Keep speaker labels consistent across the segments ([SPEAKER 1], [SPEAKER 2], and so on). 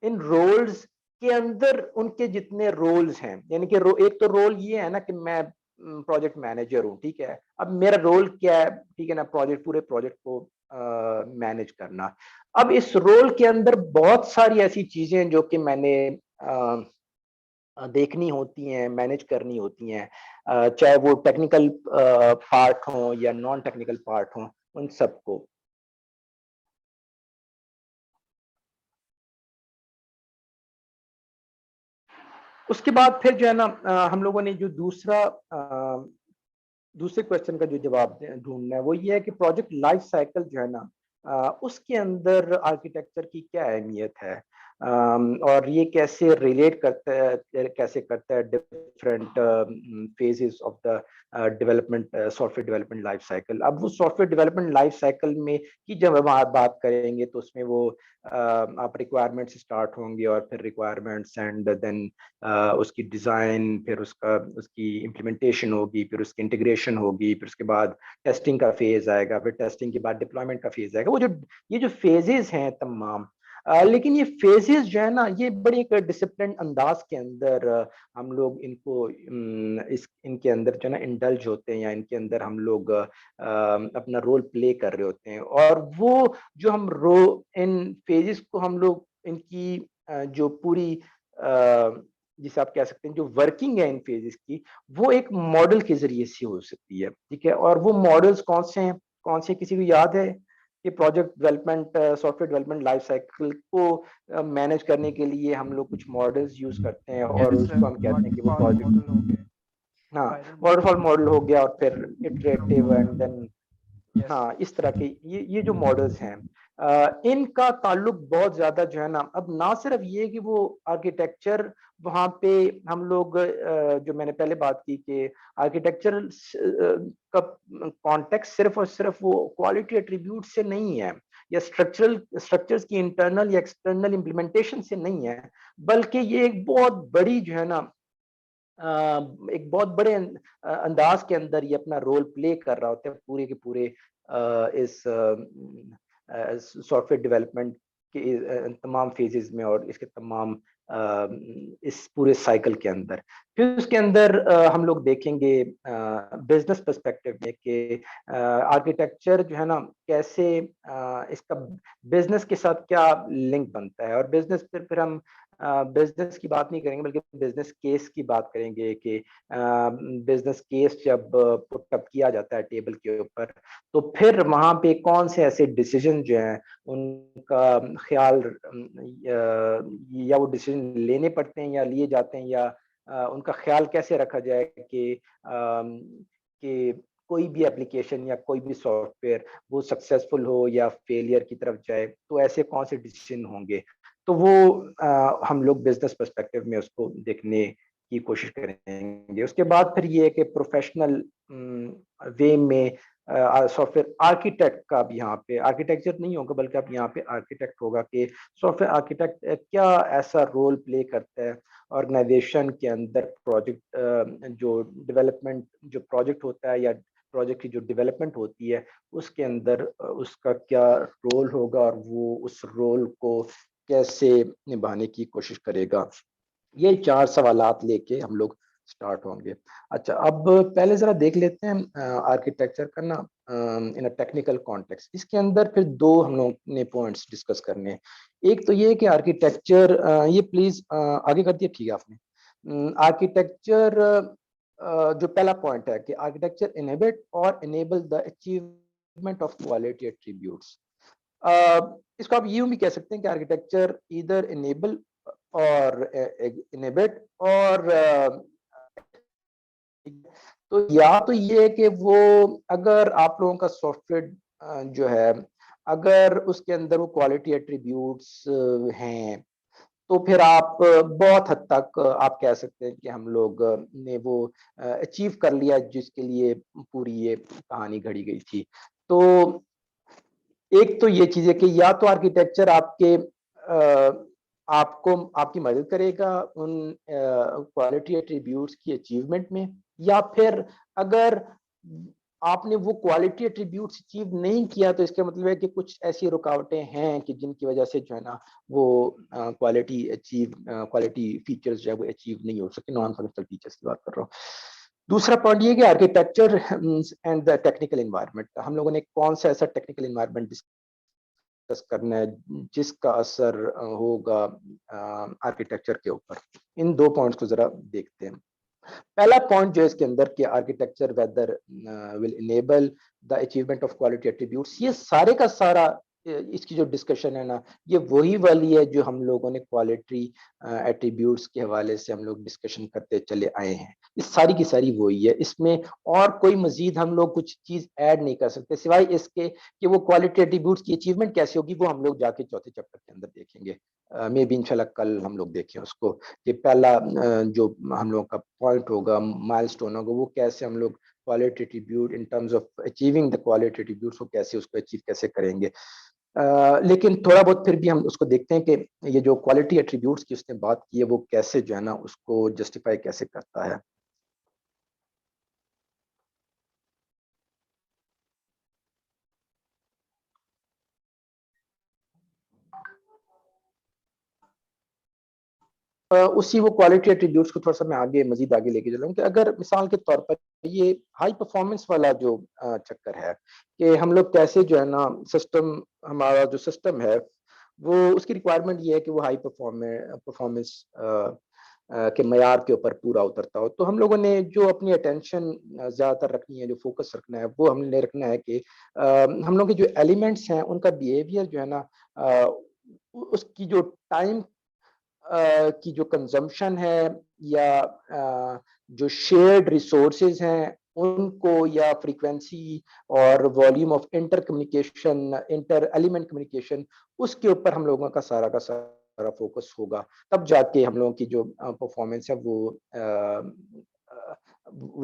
[SPEAKER 1] इन roles के अंदर उनके जितने रोल्स हैं, यानी कि एक तो रोल ये है ना कि मैं प्रोजेक्ट मैनेजर हूँ, ठीक है। अब मेरा रोल क्या है, ठीक है ना, पूरे प्रोजेक्ट को मैनेज करना। अब इस रोल के अंदर बहुत सारी ऐसी चीजें जो कि मैंने देखनी होती हैं, मैनेज करनी होती हैं, चाहे वो टेक्निकल पार्ट हो या नॉन टेक्निकल पार्ट हो, उन सबको। उसके बाद फिर जो है ना, हम लोगों ने जो दूसरे क्वेश्चन का जो जवाब ढूंढना है वो ये है कि प्रोजेक्ट लाइफ साइकिल जो है ना, उसके अंदर आर्किटेक्चर की क्या अहमियत है, और ये कैसे रिलेट करता है, कैसे करता है different phases of the development, software development life cycle. अब वो सॉफ्टवेयर डेवलपमेंट लाइफ साइकिल में की जब हम बात करेंगे तो उसमें वो आप रिक्वायरमेंट से स्टार्ट होंगे और फिर रिक्वायरमेंट्स एंड देन उसकी डिज़ाइन, फिर उसकी इम्प्लीमेंटेशन होगी, फिर उसकी इंटीग्रेशन होगी, फिर उसके बाद टेस्टिंग का फेज़ आएगा, फिर टेस्टिंग के बाद डिप्लॉयमेंट का फेज़ आएगा। वो जो ये जो फेजेस हैं तमाम, लेकिन ये फेजेस जो है ना, ये बड़े एक डिसिप्लिन अंदाज के अंदर हम लोग इनको इस इनके अंदर जो है ना इंडल्ज होते हैं, या इनके अंदर हम लोग अपना रोल प्ले कर रहे होते हैं। और वो जो हम रो इन फेजेस को हम लोग इनकी जो पूरी जिसे आप कह सकते हैं जो वर्किंग है इन फेजेस की, वो एक मॉडल के जरिए से हो सकती है, ठीक है। और वो मॉडल्स कौन से हैं, कौन से, किसी को याद है? कि project development, software development life cycle को मैनेज करने के लिए हम लोग कुछ मॉडल्स यूज करते हैं, और
[SPEAKER 2] यस
[SPEAKER 1] उसको
[SPEAKER 2] सर,
[SPEAKER 1] हम कहते हैं कि वो
[SPEAKER 2] वाटरफॉल
[SPEAKER 1] प्रोजेक्ट,
[SPEAKER 2] मॉडल हो गए,
[SPEAKER 1] हाँ,
[SPEAKER 2] स्पाइरल मॉडल
[SPEAKER 1] वाटरफॉल
[SPEAKER 2] हो
[SPEAKER 1] मॉडल
[SPEAKER 2] गए,
[SPEAKER 1] हो गया, और फिर
[SPEAKER 2] scrum
[SPEAKER 1] iterative and
[SPEAKER 2] model.
[SPEAKER 1] Then,
[SPEAKER 2] yes.
[SPEAKER 1] हाँ, इस तरह के ये जो मॉडल्स हैं, इनका ताल्लुक बहुत ज्यादा जो है ना, अब ना सिर्फ ये कि वो आर्किटेक्चर वहां पे हम लोग, जो मैंने पहले बात की कि आर्किटेक्चर का कॉन्टेक्स्ट सिर्फ और सिर्फ वो क्वालिटी एट्रीब्यूट से नहीं है, या स्ट्रक्चर्स की इंटरनल या एक्सटर्नल इम्प्लीमेंटेशन से नहीं है, बल्कि ये एक बहुत बड़ी जो है ना, एक बहुत बड़े अंदाज के अंदर ये अपना रोल प्ले कर रहा होता है पूरे के पूरे इस सॉफ्टवेयर डेवलपमेंट के तमाम फेजेस में, और इसके तमाम इस पूरे साइकिल के अंदर। फिर उसके अंदर हम लोग देखेंगे बिजनेस पर्सपेक्टिव में कि आर्किटेक्चर जो है ना, कैसे इसका बिजनेस के साथ क्या लिंक बनता है। और बिजनेस फिर हम बिजनेस की बात नहीं करेंगे, बल्कि बिजनेस केस की बात करेंगे कि बिजनेस केस जब पुटअप किया जाता है टेबल के ऊपर, तो फिर वहां पे कौन से ऐसे डिसीजन जो हैं उनका ख्याल, या वो डिसीजन लेने पड़ते हैं या लिए जाते हैं, या उनका ख्याल कैसे रखा जाए कि कोई भी एप्लीकेशन या कोई भी सॉफ्टवेयर वो सक्सेसफुल हो या फेलियर की तरफ जाए, तो ऐसे कौन से डिसीजन होंगे। तो वो हम लोग बिजनेस पर्सपेक्टिव में उसको देखने की कोशिश करेंगे। उसके बाद फिर ये है कि प्रोफेशनल वे में सॉफ्टवेयर आर्किटेक्ट का भी यहाँ पे आर्किटेक्चर नहीं होगा, बल्कि अब यहाँ पे आर्किटेक्ट होगा कि सॉफ्टवेयर आर्किटेक्ट क्या ऐसा रोल प्ले करता है ऑर्गेनाइजेशन के अंदर, प्रोजेक्ट जो प्रोजेक्ट होता है या प्रोजेक्ट की जो डेवलपमेंट होती है उसके अंदर उसका क्या रोल होगा, और वो उस रोल को कैसे निभाने की कोशिश करेगा। ये 4 सवालात लेके हम लोग स्टार्ट होंगे। अच्छा, अब पहले जरा देख लेते हैं आर्किटेक्चर का ना इन अ टेक्निकल कॉन्टेक्स्ट। इसके अंदर फिर दो हम लोग ने पॉइंट्स डिस्कस करने हैं। एक तो ये है कि आर्किटेक्चर, ये प्लीज आगे कर दिया, ठीक है आपने। आर्किटेक्चर जो पहला पॉइंट है कि आर्किटेक्चर इनहिबिट और enable the achievement of quality attributes. इसको आप यूं भी कह सकते हैं कि आर्किटेक्चर इधर इनेबल और इनहिबिट, और तो या तो ये है कि वो, अगर आप लोगों का सॉफ्टवेयर जो है, अगर उसके अंदर वो क्वालिटी एट्रीब्यूट्स हैं, तो फिर आप बहुत हद तक आप कह सकते हैं कि हम लोग ने वो अचीव कर लिया जिसके लिए पूरी ये कहानी घड़ी गई थी। तो एक तो ये चीज है कि या तो आर्किटेक्चर आपको आपकी मदद करेगा उन क्वालिटी एट्रीब्यूट्स की अचीवमेंट में, या फिर अगर आपने वो क्वालिटी एट्रीब्यूट्स अचीव नहीं किया, तो इसका मतलब है कि कुछ ऐसी रुकावटें हैं कि जिनकी वजह से जो है ना वो क्वालिटी फीचर्स जो है वो अचीव नहीं हो सके। नॉन फंक्शनल फीचर्स की बात कर रहा हूँ। दूसरा पॉइंट ये कि architecture and the technical environment, हम लोगों ने कौन सा ऐसा टेक्निकल एनवायरनमेंट डिस्कस करना है जिसका असर होगा आर्किटेक्चर के ऊपर। इन दो पॉइंट्स को जरा देखते हैं। पहला पॉइंट जो है इसके अंदर कि architecture whether will enable the achievement of quality attributes, ये सारे का सारा इसकी जो डिस्कशन है ना, ये वही वाली है जो हम लोगों ने क्वालिटी एट्रीब्यूट्स के हवाले से हम लोग डिस्कशन करते चले आए हैं। ये सारी की सारी वही है, इसमें और कोई मजीद हम लोग कुछ चीज ऐड नहीं कर सकते सिवाय इसके कि वो क्वालिटी एट्रीब्यूट्स की अचीवमेंट कैसे होगी वो हम लोग जाके चौथे चैप्टर के अंदर देखेंगे। मे बी इंशाल्लाह कल हम लोग देखें उसको, कि पहला जो हम लोग का पॉइंट होगा, माइलस्टोन होगा, वो कैसे हम लोग quality attribute in terms of achieving the quality attributes को कैसे उसको अचीव कैसे करेंगे। लेकिन थोड़ा बहुत फिर भी हम उसको देखते हैं कि ये जो क्वालिटी एट्रीब्यूट्स की उसने बात की है वो कैसे जो है ना उसको जस्टिफाई कैसे करता है। उसी वो क्वालिटी एट्रीब्यूट्स को थोड़ा सा मैं आगे मजीद आगे लेके चलूँ कि अगर मिसाल के तौर पर ये हाई परफॉर्मेंस वाला जो चक्कर है कि हम लोग कैसे जो है ना सिस्टम, हमारा जो सिस्टम है वो उसकी रिक्वायरमेंट ये है कि वो हाई परफॉर्मेंस के मैार के ऊपर पूरा उतरता हो। तो हम लोगों ने जो अपनी अटेंशन ज़्यादातर रखनी है, जो फोकस रखना है, वो हमने रखना है कि हम लोग के जो एलिमेंट्स हैं उनका बिहेवियर जो है ना उसकी जो टाइम की जो कंजम्पशन है या जो शेयर्ड रिसोर्सेज हैं उनको, या फ्रीक्वेंसी और volume of inter communication, inter element communication, उसके ऊपर हम लोगों का सारा फोकस होगा। तब जाके हम लोगों की जो परफॉर्मेंस है वो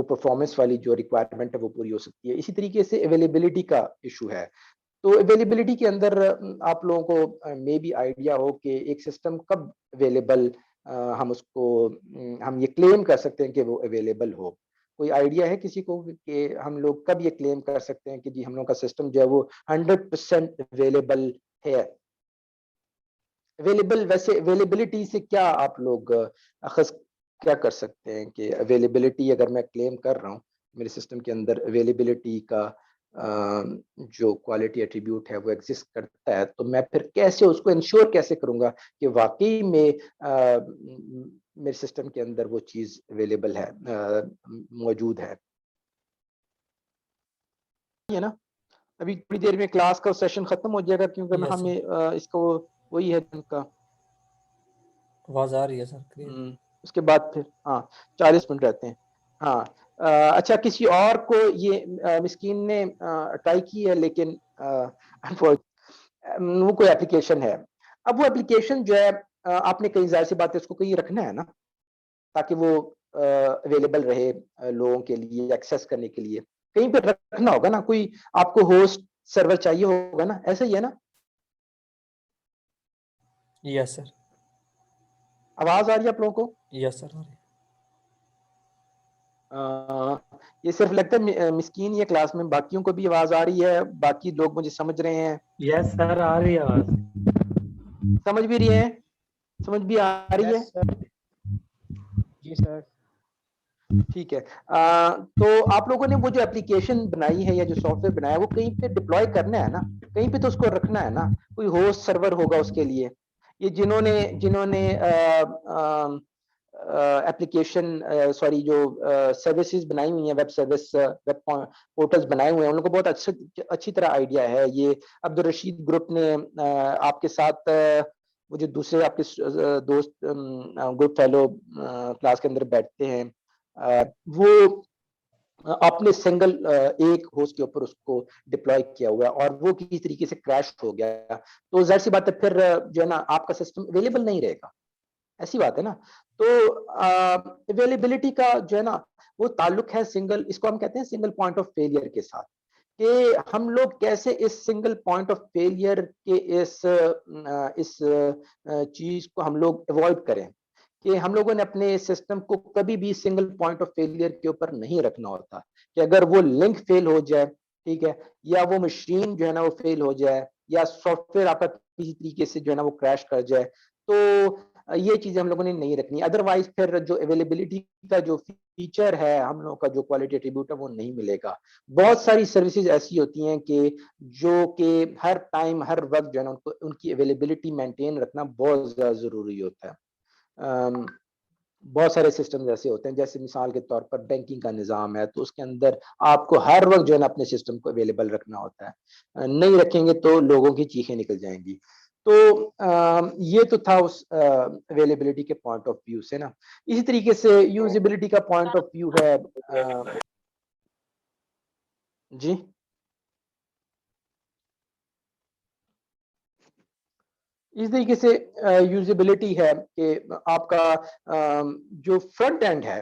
[SPEAKER 1] परफॉर्मेंस वाली जो रिक्वायरमेंट है वो पूरी हो सकती है। इसी तरीके से अवेलेबिलिटी का इशू है। तो अवेलेबिलिटी के अंदर आप लोगों को मे बी आइडिया हो कि एक सिस्टम कब अवेलेबल, हम उसको हम ये क्लेम कर सकते हैं कि वो अवेलेबल हो। कोई आइडिया है किसी को कि हम लोग कब ये क्लेम कर सकते हैं कि जी हम लोग का सिस्टम जो है वो 100% अवेलेबल है। अवेलेबल, वैसे अवेलेबिलिटी से क्या आप लोग अखज़ क्या कर सकते हैं कि अवेलेबिलिटी अगर मैं क्लेम कर रहा हूँ मेरे सिस्टम के अंदर अवेलेबिलिटी का जो क्वालिटी एट्रीब्यूट है वो एग्जिस्ट करता है, तो मैं फिर कैसे उसको इंश्योर कैसे करूंगा कि वाकई में मेरे सिस्टम के अंदर वो चीज़ अवेलेबल है, मौजूद है ना। अभी थोड़ी देर में क्लास का सेशन खत्म हो जाएगा क्योंकि
[SPEAKER 2] यस सर,
[SPEAKER 1] हमें इसको वही है उनका।
[SPEAKER 2] आवाज आ रही है सर क्लियर।
[SPEAKER 1] उसके बाद फिर हाँ 40 मिनट रहते हैं। हाँ अच्छा, किसी और को ये मिस्कीन ने ट्राई की है लेकिन वो कोई एप्लीकेशन है। अब वो एप्लीकेशन जो है आपने कहीं जाहिर सी बात है उसको कहीं रखना है ना, ताकि वो अवेलेबल रहे लोगों के लिए एक्सेस करने के लिए, कहीं पे रखना होगा ना, कोई आपको होस्ट सर्वर चाहिए होगा ना, ऐसा ही है ना।
[SPEAKER 2] Yes sir.
[SPEAKER 1] आवाज आ रही है आप लोगों को?
[SPEAKER 2] यस सर, आ रही
[SPEAKER 1] ये सिर्फ लगता है मिस्कीन ये क्लास में, बाकियों को भी आवाज आ रही है, बाकी लोग मुझे समझ रहे हैं,
[SPEAKER 3] यस सर, आ रही है आवाज।
[SPEAKER 1] समझ भी रही है, समझ भी आ रही है।
[SPEAKER 3] Yes sir. जी सर।
[SPEAKER 1] ठीक है। तो आप लोगों ने वो जो एप्लीकेशन बनाई है या जो सॉफ्टवेयर बनाया है वो कहीं पे डिप्लॉय करना है ना, कहीं पे तो उसको रखना है ना, कोई होस्ट सर्वर होगा उसके लिए। ये जिन्होंने जिन्होंने एप्लीकेशन सॉरी जो सर्विसेज बनाई हुई हैं, वेब सर्विस वेब पोर्टल्स बनाए हुए हैं, उन लोगों को बहुत अच्छी तरह आइडिया है। ये अब्दुल रशीद ग्रुप ने आपके साथ वो जो दूसरे आपके दोस्त ग्रुप फेलो क्लास के अंदर बैठते हैं, वो आपने सिंगल एक होस्ट के ऊपर उसको डिप्लॉय किया हुआ है और वो किसी तरीके से क्रैश हो गया, तो जाहिर सी बात है फिर जो है ना आपका सिस्टम अवेलेबल नहीं रहेगा, ऐसी बात है ना। तो अवेलेबिलिटी का जो है ना वो ताल्लुक है सिंगल, इसको हम कहते हैं सिंगल पॉइंट ऑफ फेलियर के साथ, कि हम लोग कैसे इस सिंगल पॉइंट ऑफ फेलियर के इस चीज को हम लोग अवॉइड करें कि हम लोगों ने अपने सिस्टम को कभी भी सिंगल पॉइंट ऑफ फेलियर के ऊपर नहीं रखना होता कि अगर वो लिंक फेल हो जाए, ठीक है, या वो मशीन जो है ना वो फेल हो जाए, या सॉफ्टवेयर आपका किसी तरीके से जो है ना वो क्रैश कर जाए, तो ये चीजें हम लोगों ने नहीं रखनी। अदरवाइज फिर जो अवेलेबिलिटी का जो फीचर है, हम लोगों का जो क्वालिटी एट्रीब्यूट है वो नहीं मिलेगा। बहुत सारी सर्विसेज ऐसी होती हैं कि जो कि हर टाइम हर वक्त जो है ना उनको उनकी अवेलेबिलिटी मेंटेन रखना बहुत ज्यादा जरूरी होता है। बहुत सारे सिस्टम ऐसे होते हैं, जैसे मिसाल के तौर पर बैंकिंग का निज़ाम है, तो उसके अंदर आपको हर वक्त जो है ना अपने सिस्टम को अवेलेबल रखना होता है। नहीं रखेंगे तो लोगों की चीखें निकल जाएंगी। तो ये तो था उस अवेलेबिलिटी के पॉइंट ऑफ व्यू से ना। इसी तरीके से यूजिबिलिटी का पॉइंट ऑफ व्यू है। जी, इस तरीके से यूजिबिलिटी है कि आपका जो फ्रंट एंड है,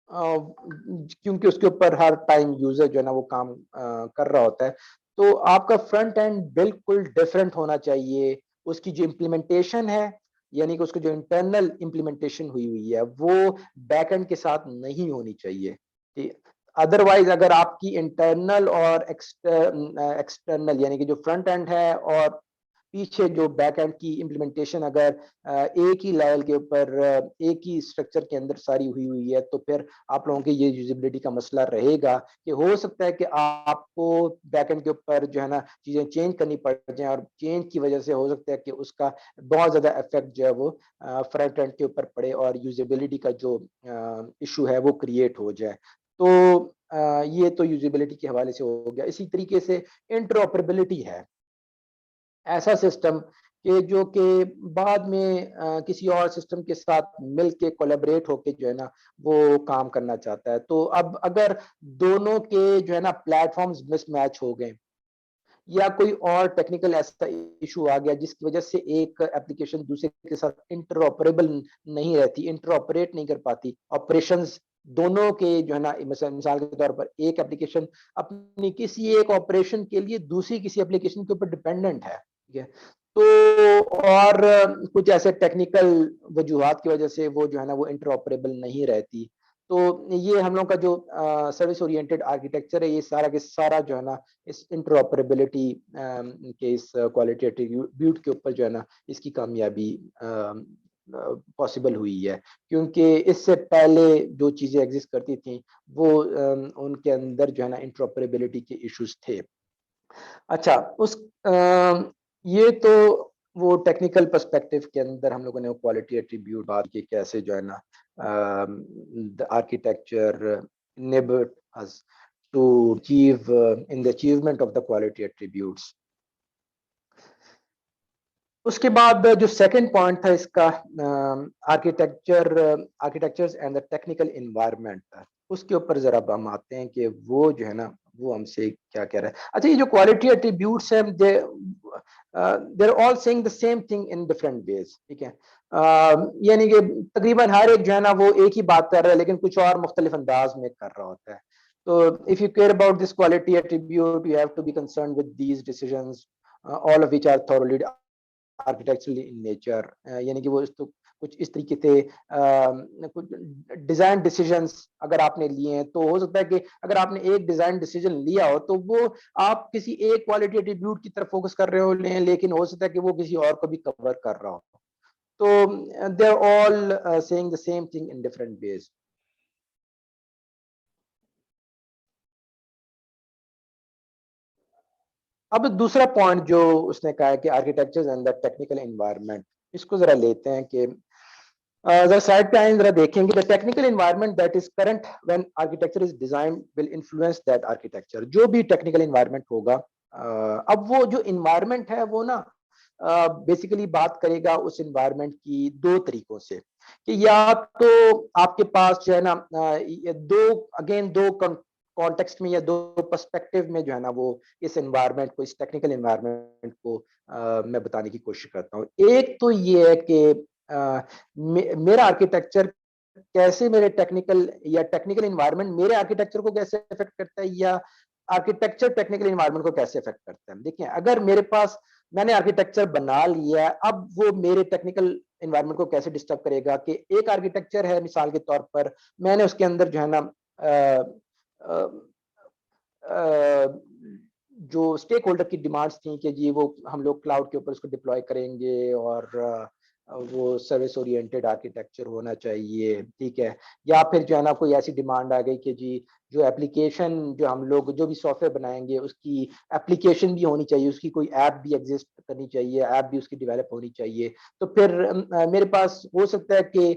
[SPEAKER 1] क्योंकि उसके ऊपर हर टाइम यूजर जो है ना वो काम कर रहा होता है, तो आपका फ्रंट एंड बिल्कुल डिफरेंट होना चाहिए। उसकी जो इम्प्लीमेंटेशन है, यानी कि उसको जो इंटरनल इम्प्लीमेंटेशन हुई हुई है वो बैक एंड के साथ नहीं होनी चाहिए। अदरवाइज अगर आपकी इंटरनल और एक्सटर्नल यानी कि जो फ्रंट एंड है और पीछे जो बैक एंड की इम्प्लीमेंटेशन अगर एक ही लेवल के ऊपर एक ही स्ट्रक्चर के अंदर सारी हुई हुई है, तो फिर आप लोगों के ये यूजिबिलिटी का मसला रहेगा कि हो सकता है कि आपको बैक एंड के ऊपर जो है ना चीजें चेंज करनी पड़ जाए, और चेंज की वजह से हो सकता है कि उसका बहुत ज्यादा इफेक्ट जो है वो फ्रंट एंड के ऊपर पड़े और यूजिबिलिटी का जो इशू है वो क्रिएट हो जाए। तो ये तो यूजिबिलिटी के हवाले से हो गया। इसी तरीके से इंटरऑपरेबिलिटी है, ऐसा सिस्टम कि जो कि बाद में किसी और सिस्टम के साथ मिल के कोलैबोरेट होके जो है ना वो काम करना चाहता है। तो अब अगर दोनों के जो है ना प्लेटफॉर्म्स मिसमैच हो गए, या कोई और टेक्निकल ऐसा इशू आ गया जिसकी वजह से एक एप्लीकेशन दूसरे के साथ इंटरऑपरेबल नहीं रहती, इंटरऑपरेट नहीं कर पाती, ऑपरेशंस दोनों के जो है ना, मिसाल के तौर पर एक एप्लीकेशन अपनी किसी एक ऑपरेशन के लिए दूसरी किसी एप्लीकेशन के ऊपर डिपेंडेंट है, ठीक है, तो और कुछ ऐसे टेक्निकल वजूहात की वजह से वो जो है ना वो इंटरऑपरेबल नहीं रहती। तो ये हम लोग का जो सर्विस ओरिएंटेड आर्किटेक्चर है, ये सारा के सारा जो है ना इस इंटरऑपरेबिलिटी के इस क्वालिटी एट्रीब्यूट के ऊपर जो है ना इसकी कामयाबी पॉसिबल हुई है। क्योंकि इससे पहले जो चीजें एग्जिस्ट करती थी वो उनके अंदर जो है ना इंटरऑपरेबिलिटी के इश्यूज थे। अच्छा, ये तो वो टेक्निकल पर्सपेक्टिव के अंदर हम लोगों ने वो क्वालिटी एट्रीब्यूट बात की, कैसे जो है ना the architecture enabled us to achieve in the achievement of the quality attributes. उसके बाद जो सेकंड पॉइंट था इसका, architectures and the technical environment, उसके ऊपर जरा हम आते हैं कि वो जो है ना वो हमसे क्या कह रहा है। अच्छा, ये जो क्वालिटी एट्रीब्यूट्स हैं, they are all saying the same thing in different ways, ठीक है। यानी कि तकरीबन हर एक जो है ना वो एक ही बात कर रहा है, लेकिन कुछ और मुख्तलिफ अंदाज में कर रहा होता है। तो if you care about this quality attribute, you have to be concerned with these decisions, all of which are thoroughly architecturally in nature. यानी कि वो तो कुछ इस तरीके से कुछ डिजाइन डिसीजंस अगर आपने लिए हैं, तो हो सकता है कि अगर आपने एक डिजाइन डिसीजन लिया हो तो वो आप किसी एक क्वालिटी एट्रीब्यूट की तरफ फोकस कर रहे हो, लेकिन हो सकता है कि वो किसी और को भी कवर कर रहा हो। तो they are all saying the same thing in different ways. अब दूसरा पॉइंट जो उसने कहा है कि architecture and the technical environment, इसको जरा लेते हैं कि जरा साइड पे आए, जरा देखेंगे the technical environment that is current when architecture is design will influence that architecture. जो भी टेक्निकल एनवायरनमेंट होगा, अब वो जो एनवायरनमेंट है वो ना बेसिकली बात करेगा उस एनवायरनमेंट की दो तरीकों से, कि या तो आपके पास जो है ना दो कॉन्टेक्स्ट में या दो पर्सपेक्टिव में जो है ना वो इस एनवायरनमेंट को, इस टेक्निकल एनवायरनमेंट को मैं बताने की कोशिश करता हूँ। एक तो ये है कि मेरा आर्किटेक्चर कैसे मेरे टेक्निकल या टेक्निकल एनवायरनमेंट मेरे आर्किटेक्चर को कैसे इफेक्ट करता है, या आर्किटेक्चर टेक्निकल एनवायरनमेंट को कैसे इफेक्ट करता है। देखिए, अगर मेरे पास मैंने आर्किटेक्चर बना लिया है, अब वो मेरे टेक्निकल इन्वायरमेंट को कैसे डिस्टर्ब करेगा कि एक आर्किटेक्चर है, मिसाल के तौर पर मैंने उसके अंदर जो है ना जो स्टेक होल्डर की डिमांड्स थी कि जी वो हम लोग क्लाउड के ऊपर उसको डिप्लॉय करेंगे और वो सर्विस ओरिएंटेड आर्किटेक्चर होना चाहिए, ठीक है। या फिर जो है ना कोई ऐसी डिमांड आ गई कि जी जो एप्लीकेशन जो हम लोग जो भी सॉफ्टवेयर बनाएंगे उसकी एप्लीकेशन भी होनी चाहिए, उसकी कोई ऐप भी एग्जिस्ट करनी चाहिए, ऐप भी उसकी डेवलप होनी चाहिए। तो फिर मेरे पास हो सकता है कि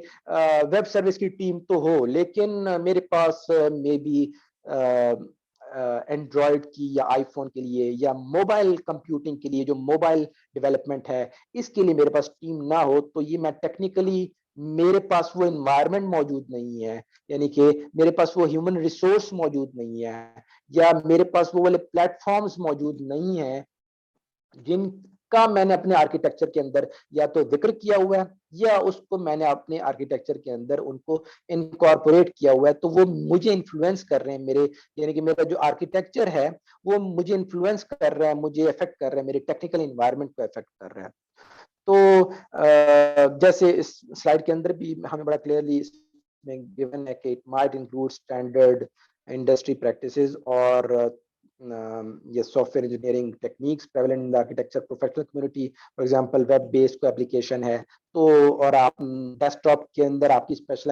[SPEAKER 1] वेब सर्विस की टीम तो हो, लेकिन मेरे पास मे बी एंड्रॉयड की या आईफोन के लिए या मोबाइल कंप्यूटिंग के लिए जो मोबाइल डेवलपमेंट है, इसके लिए मेरे पास टीम ना हो, तो ये मैं टेक्निकली मेरे पास वो एनवायरनमेंट मौजूद नहीं है, यानी कि मेरे पास वो ह्यूमन रिसोर्स मौजूद नहीं है, या मेरे पास वो वाले प्लेटफॉर्म्स मौजूद नहीं है जिनका मैंने अपने आर्किटेक्चर के अंदर या तो जिक्र किया हुआ है या उसको मैंने अपने आर्किटेक्चर के अंदर उनको इनकॉर्पोरेट किया हुआ है। तो वो मुझे इन्फ्लुएंस कर रहे हैं, मेरे यानी कि मेरा जो आर्किटेक्चर है वो मुझे इन्फ्लुएंस कर रहा है, मुझे अफेक्ट कर रहा है, मेरे टेक्निकल इन्वायरमेंट को अफेक्ट कर रहा है। तो जैसे इस स्लाइड के अंदर भी हमें बड़ा क्लियरली गिवन है कि it might include standard industry practices और ये software engineering techniques prevalent in the architecture professional community. For example web based कोई एप्लीकेशन है तो और आप डेस्कटॉप के अंदर आपकी स्पेशल